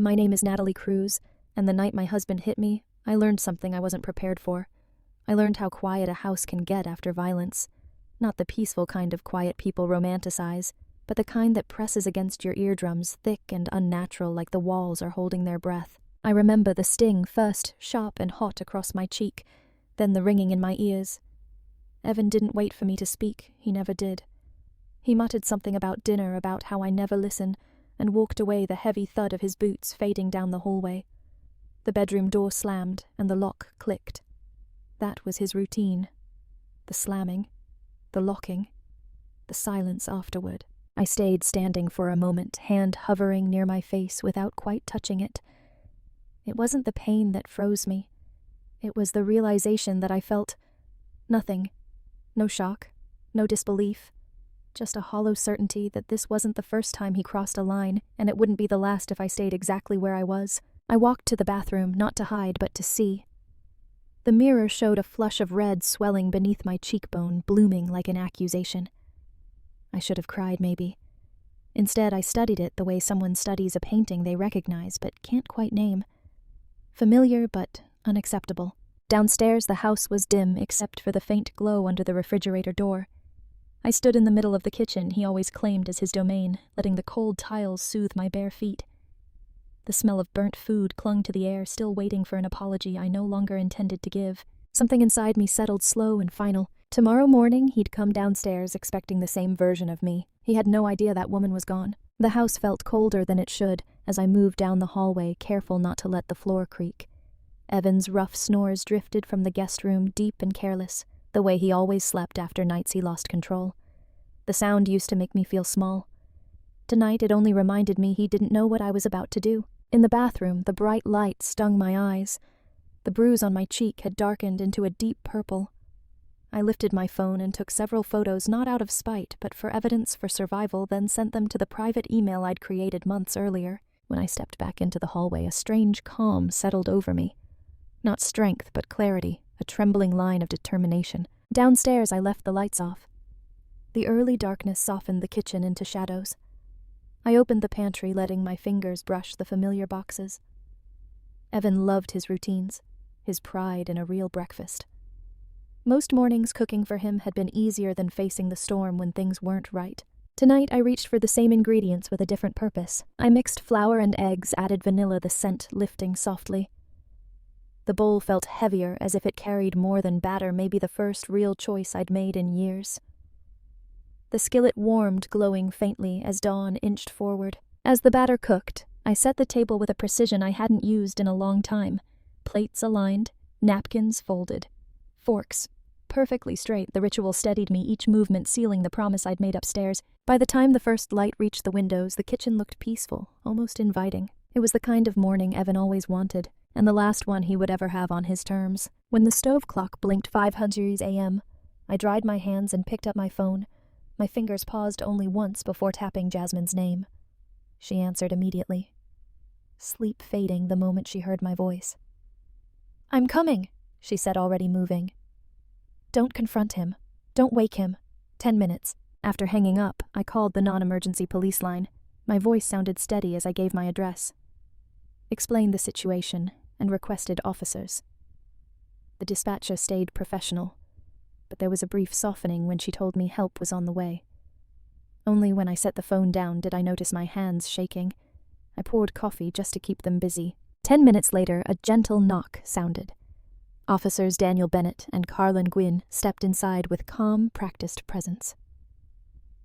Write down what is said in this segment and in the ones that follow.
My name is Natalie Cruz, and the night my husband hit me, I learned something I wasn't prepared for. I learned how quiet a house can get after violence. Not the peaceful kind of quiet people romanticize, but the kind that presses against your eardrums, thick and unnatural like the walls are holding their breath. I remember the sting, first sharp and hot across my cheek, then the ringing in my ears. Evan didn't wait for me to speak, he never did. He muttered something about dinner, about how I never listen, and walked away, the heavy thud of his boots fading down the hallway. The bedroom door slammed, and the lock clicked. That was his routine. The slamming, the locking, the silence afterward. I stayed standing for a moment, hand hovering near my face without quite touching it. It wasn't the pain that froze me. It was the realization that I felt nothing. No shock, no disbelief. Just a hollow certainty that this wasn't the first time he crossed a line, and it wouldn't be the last if I stayed exactly where I was. I walked to the bathroom, not to hide, but to see. The mirror showed a flush of red swelling beneath my cheekbone, blooming like an accusation. I should have cried, maybe. Instead, I studied it the way someone studies a painting they recognize but can't quite name. Familiar, but unacceptable. Downstairs, the house was dim except for the faint glow under the refrigerator door. I stood in the middle of the kitchen he always claimed as his domain, letting the cold tiles soothe my bare feet. The smell of burnt food clung to the air, still waiting for an apology I no longer intended to give. Something inside me settled slow and final. Tomorrow morning, he'd come downstairs expecting the same version of me. He had no idea that woman was gone. The house felt colder than it should as I moved down the hallway, careful not to let the floor creak. Evan's rough snores drifted from the guest room, deep and careless, the way he always slept after nights he lost control. The sound used to make me feel small. Tonight it only reminded me he didn't know what I was about to do. In the bathroom, the bright light stung my eyes. The bruise on my cheek had darkened into a deep purple. I lifted my phone and took several photos, not out of spite, but for evidence for survival, then sent them to the private email I'd created months earlier. When I stepped back into the hallway, a strange calm settled over me. Not strength, but clarity, a trembling line of determination. Downstairs, I left the lights off. The early darkness softened the kitchen into shadows. I opened the pantry, letting my fingers brush the familiar boxes. Evan loved his routines, his pride in a real breakfast. Most mornings cooking for him had been easier than facing the storm when things weren't right. Tonight I reached for the same ingredients with a different purpose. I mixed flour and eggs, added vanilla, the scent lifting softly. The bowl felt heavier, as if it carried more than batter, maybe the first real choice I'd made in years. The skillet warmed, glowing faintly as dawn inched forward. As the batter cooked, I set the table with a precision I hadn't used in a long time. Plates aligned, napkins folded, forks perfectly straight. The ritual steadied me, each movement sealing the promise I'd made upstairs. By the time the first light reached the windows, the kitchen looked peaceful, almost inviting. It was the kind of morning Evan always wanted, and the last one he would ever have on his terms. When the stove clock blinked 500 a.m., I dried my hands and picked up my phone. My fingers paused only once before tapping Jasmine's name. She answered immediately, sleep fading the moment she heard my voice. "I'm coming," she said, already moving. "Don't confront him. Don't wake him. 10 minutes. After hanging up, I called the non-emergency police line. My voice sounded steady as I gave my address. Explained the situation and requested officers. The dispatcher stayed professional, but there was a brief softening when she told me help was on the way. Only when I set the phone down did I notice my hands shaking. I poured coffee just to keep them busy. 10 minutes later, a gentle knock sounded. Officers Daniel Bennett and Carlin Gwynn stepped inside with calm, practiced presence.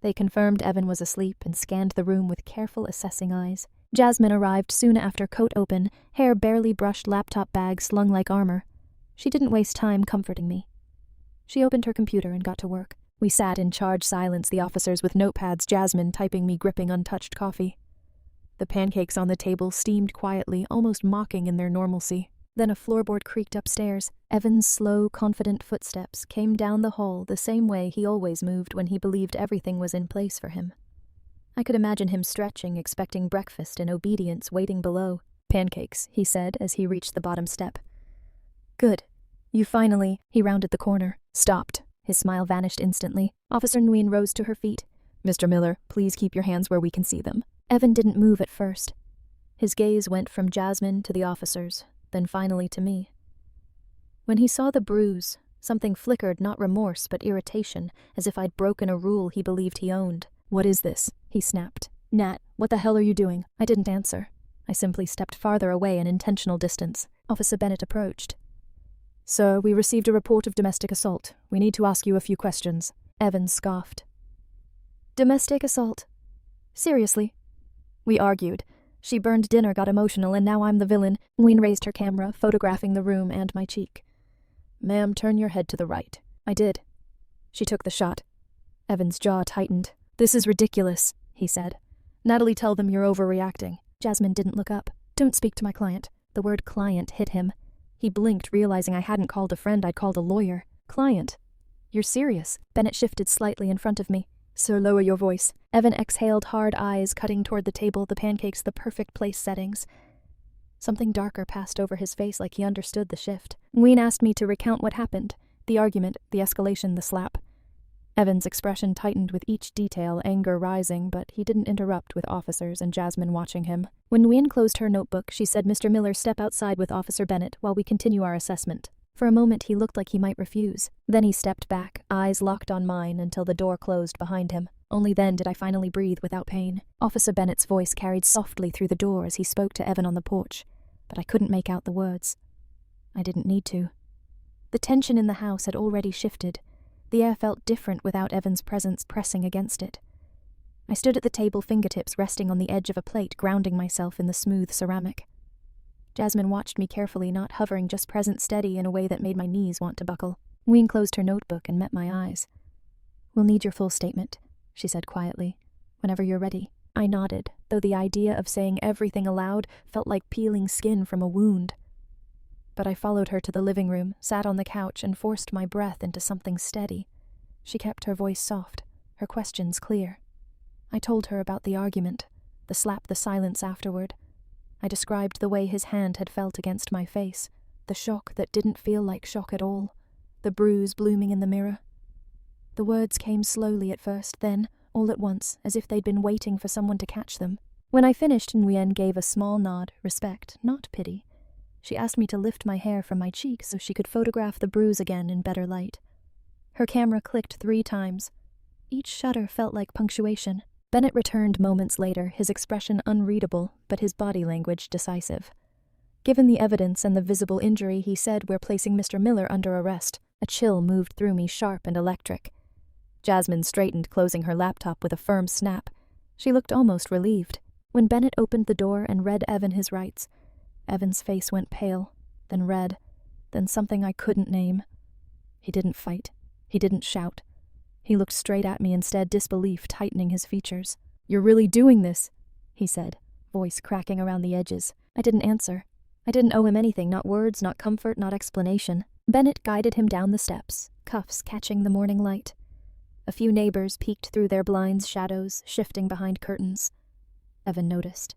They confirmed Evan was asleep and scanned the room with careful, assessing eyes. Jasmine arrived soon after, coat open, hair barely brushed, laptop bag slung like armor. She didn't waste time comforting me. She opened her computer and got to work. We sat in charged silence, the officers with notepads, Jasmine typing, me gripping untouched coffee. The pancakes on the table steamed quietly, almost mocking in their normalcy. Then a floorboard creaked upstairs. Evan's slow, confident footsteps came down the hall the same way he always moved when he believed everything was in place for him. I could imagine him stretching, expecting breakfast, and obedience waiting below. "Pancakes," he said as he reached the bottom step. "Good. You finally—" He rounded the corner. Stopped. His smile vanished instantly. Officer Nguyen rose to her feet. "Mr. Miller, please keep your hands where we can see them." Evan didn't move at first. His gaze went from Jasmine to the officers, then finally to me. When he saw the bruise, something flickered, not remorse but irritation, as if I'd broken a rule he believed he owned. "What is this?" he snapped. "Nat, what the hell are you doing?" I didn't answer. I simply stepped farther away in intentional distance. Officer Bennett approached. "Sir, we received a report of domestic assault. We need to ask you a few questions." Evan scoffed. "Domestic assault? Seriously?" We argued. She burned dinner, got emotional, and now I'm the villain. Ween raised her camera, photographing the room and my cheek. "Ma'am, turn your head to the right." I did. She took the shot. Evan's jaw tightened. "This is ridiculous," he said. "Natalie, tell them you're overreacting." Jasmine didn't look up. "Don't speak to my client." The word client hit him. He blinked, realizing I hadn't called a friend, I'd called a lawyer. "Client? You're serious?" Bennett shifted slightly in front of me. "Sir, lower your voice." Evan exhaled, hard eyes cutting toward the table, the pancakes the perfect place settings. Something darker passed over his face, like he understood the shift. Ween asked me to recount what happened. The argument, the escalation, the slap. Evan's expression tightened with each detail, anger rising, but he didn't interrupt with officers and Jasmine watching him. When Ween closed her notebook, she said, "Mr. Miller, step outside with Officer Bennett while we continue our assessment." For a moment he looked like he might refuse. Then he stepped back, eyes locked on mine until the door closed behind him. Only then did I finally breathe without pain. Officer Bennett's voice carried softly through the door as he spoke to Evan on the porch, but I couldn't make out the words. I didn't need to. The tension in the house had already shifted. The air felt different without Evan's presence pressing against it. I stood at the table, fingertips resting on the edge of a plate, grounding myself in the smooth ceramic. Jasmine watched me carefully, not hovering, just present, steady in a way that made my knees want to buckle. Ween closed her notebook and met my eyes. "We'll need your full statement," she said quietly. "Whenever you're ready." I nodded, though the idea of saying everything aloud felt like peeling skin from a wound. But I followed her to the living room, sat on the couch, and forced my breath into something steady. She kept her voice soft, her questions clear. I told her about the argument, the slap, the silence afterward. I described the way his hand had felt against my face, the shock that didn't feel like shock at all, the bruise blooming in the mirror. The words came slowly at first, then, all at once, as if they'd been waiting for someone to catch them. When I finished, Nguyen gave a small nod, respect, not pity. She asked me to lift my hair from my cheek so she could photograph the bruise again in better light. Her camera clicked 3 times. Each shutter felt like punctuation. Bennett returned moments later, his expression unreadable, but his body language decisive. Given the evidence and the visible injury, he said, "We're placing Mr. Miller under arrest." A chill moved through me, sharp and electric. Jasmine straightened, closing her laptop with a firm snap. She looked almost relieved. When Bennett opened the door and read Evan his rights, Evan's face went pale, then red, then something I couldn't name. He didn't fight. He didn't shout. He looked straight at me instead, disbelief tightening his features. "You're really doing this?" he said, voice cracking around the edges. I didn't answer. I didn't owe him anything, not words, not comfort, not explanation. Bennett guided him down the steps, cuffs catching the morning light. A few neighbors peeked through their blinds, shadows shifting behind curtains. Evan noticed.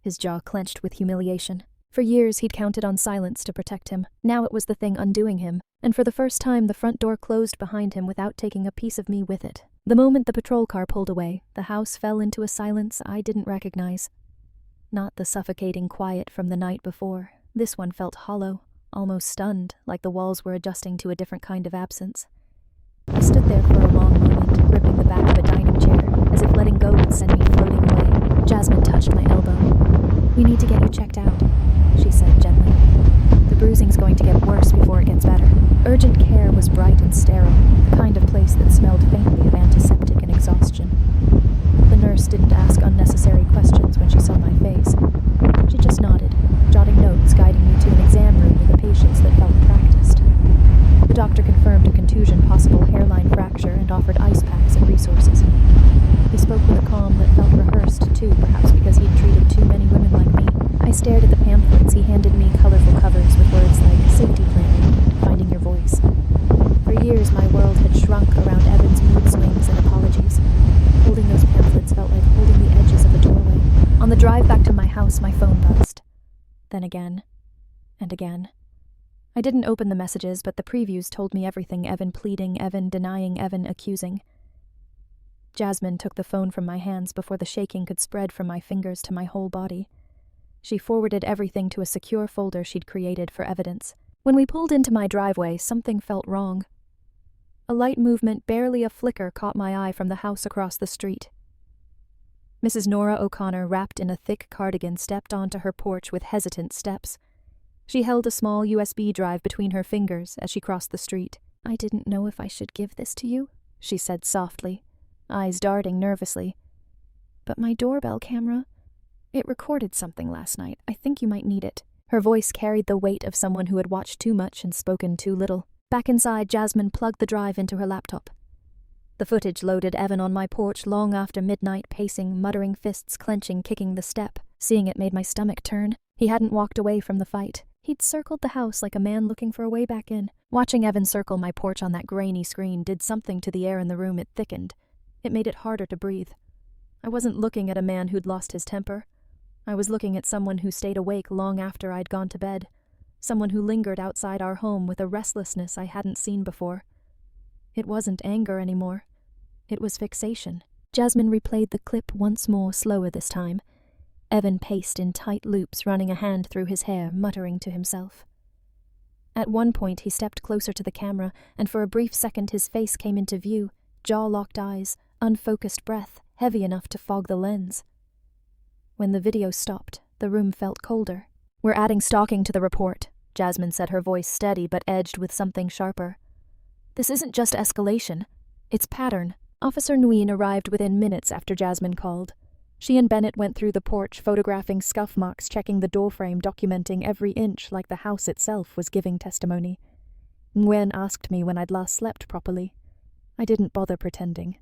His jaw clenched with humiliation. For years he'd counted on silence to protect him. Now it was the thing undoing him, and for the first time the front door closed behind him without taking a piece of me with it. The moment the patrol car pulled away, the house fell into a silence I didn't recognize. Not the suffocating quiet from the night before. This one felt hollow, almost stunned, like the walls were adjusting to a different kind of absence. I stood there for a long moment, gripping the back of a dining chair, as if letting go would send me floating away. Jasmine touched my elbow. "We need to get you checked out," she said gently. "The bruising's going to get worse before it gets better." Urgent care was bright and sterile, the kind of place that smelled faintly of antiseptic and exhaustion. The nurse didn't ask unnecessary questions when she saw my face. She just nodded, jotting notes guiding me to an exam room with the patients that felt practiced. The doctor confirmed a contusion, possible hairline fracture, and offered ice packs and resources. He spoke with a calm that felt rehearsed, too, perhaps because he'd treated too many women like me. I stared at the pamphlets he handed me, colorful covers with words like safety planning, finding your voice. For years, my world had shrunk around Evan's mood swings and apologies. Holding those pamphlets felt like holding the edges of a doorway. On the drive back to my house, my phone buzzed. Then again, and again. I didn't open the messages, but the previews told me everything. Evan pleading, Evan denying, Evan accusing. Jasmine took the phone from my hands before the shaking could spread from my fingers to my whole body. She forwarded everything to a secure folder she'd created for evidence. When we pulled into my driveway, something felt wrong. A light movement, barely a flicker, caught my eye from the house across the street. Mrs. Nora O'Connor, wrapped in a thick cardigan, stepped onto her porch with hesitant steps. She held a small USB drive between her fingers as she crossed the street. "I didn't know if I should give this to you," she said softly, eyes darting nervously. "But my doorbell camera, it recorded something last night. I think you might need it." Her voice carried the weight of someone who had watched too much and spoken too little. Back inside, Jasmine plugged the drive into her laptop. The footage loaded Evan on my porch long after midnight, pacing, muttering, fists clenching, kicking the step. Seeing it made my stomach turn. He hadn't walked away from the fight. He'd circled the house like a man looking for a way back in. Watching Evan circle my porch on that grainy screen did something to the air in the room. It thickened. It made it harder to breathe. I wasn't looking at a man who'd lost his temper. I was looking at someone who stayed awake long after I'd gone to bed. Someone who lingered outside our home with a restlessness I hadn't seen before. It wasn't anger anymore. It was fixation. Jasmine replayed the clip once more, slower this time. Evan paced in tight loops, running a hand through his hair, muttering to himself. At one point he stepped closer to the camera, and for a brief second his face came into view, jaw-locked eyes, unfocused breath, heavy enough to fog the lens. When the video stopped, the room felt colder. "We're adding stalking to the report," Jasmine said, her voice steady but edged with something sharper. "This isn't just escalation. It's pattern." Officer Nguyen arrived within minutes after Jasmine called. She and Bennett went through the porch, photographing scuff marks, checking the doorframe, documenting every inch like the house itself was giving testimony. Nguyen asked me when I'd last slept properly. I didn't bother pretending.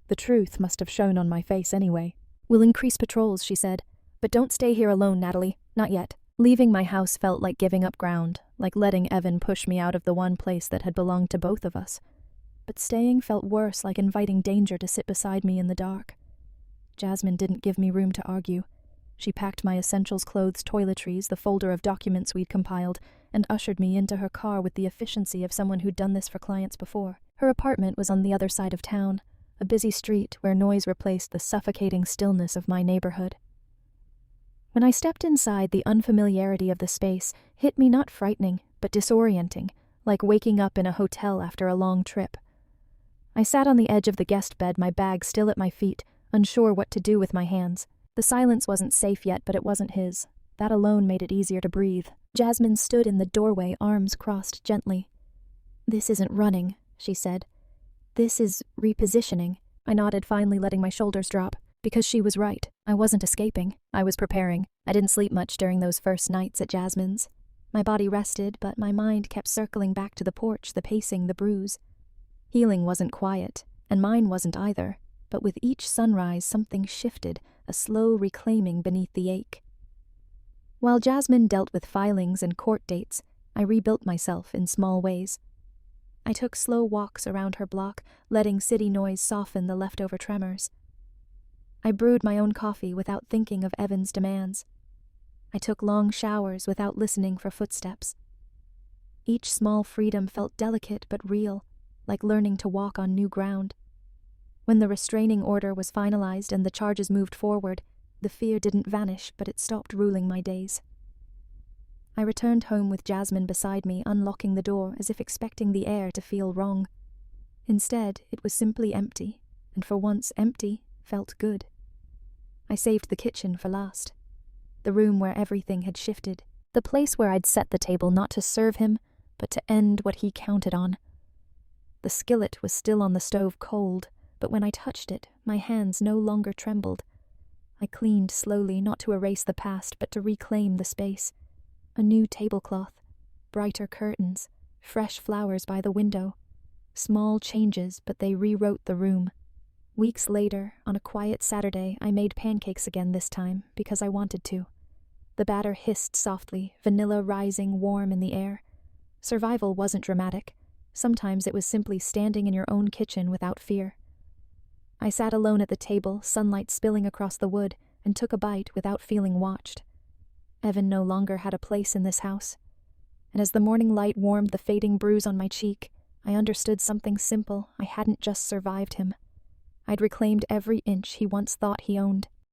The truth must have shown on my face anyway. "We'll increase patrols," she said. "But don't stay here alone, Natalie. Not yet." Leaving my house felt like giving up ground, like letting Evan push me out of the one place that had belonged to both of us. But staying felt worse, like inviting danger to sit beside me in the dark. Jasmine didn't give me room to argue. She packed my essentials, clothes, toiletries, the folder of documents we'd compiled, and ushered me into her car with the efficiency of someone who'd done this for clients before. Her apartment was on the other side of town, a busy street where noise replaced the suffocating stillness of my neighborhood. When I stepped inside, the unfamiliarity of the space hit me not frightening, but disorienting, like waking up in a hotel after a long trip. I sat on the edge of the guest bed, my bag still at my feet, unsure what to do with my hands. The silence wasn't safe yet, but it wasn't his. That alone made it easier to breathe. Jasmine stood in the doorway, arms crossed gently. "This isn't running," she said. "This is repositioning." I nodded, finally letting my shoulders drop. Because she was right. I wasn't escaping. I was preparing. I didn't sleep much during those first nights at Jasmine's. My body rested, but my mind kept circling back to the porch, the pacing, the bruise. Healing wasn't quiet, and mine wasn't either. But with each sunrise, something shifted, a slow reclaiming beneath the ache. While Jasmine dealt with filings and court dates, I rebuilt myself in small ways. I took slow walks around her block, letting city noise soften the leftover tremors. I brewed my own coffee without thinking of Evan's demands. I took long showers without listening for footsteps. Each small freedom felt delicate but real, like learning to walk on new ground. When the restraining order was finalized and the charges moved forward, the fear didn't vanish, but it stopped ruling my days. I returned home with Jasmine beside me, unlocking the door as if expecting the air to feel wrong. Instead, it was simply empty, and for once empty felt good. I saved the kitchen for last. The room where everything had shifted. The place where I'd set the table not to serve him, but to end what he counted on. The skillet was still on the stove, cold, but when I touched it, my hands no longer trembled. I cleaned slowly, not to erase the past, but to reclaim the space. A new tablecloth, brighter curtains, fresh flowers by the window. Small changes, but they rewrote the room. Weeks later, on a quiet Saturday, I made pancakes again this time, because I wanted to. The batter hissed softly, vanilla rising warm in the air. Survival wasn't dramatic. Sometimes it was simply standing in your own kitchen without fear. I sat alone at the table, sunlight spilling across the wood, and took a bite without feeling watched. Evan no longer had a place in this house. And as the morning light warmed the fading bruise on my cheek, I understood something simple. I hadn't just survived him. I'd reclaimed every inch he once thought he owned.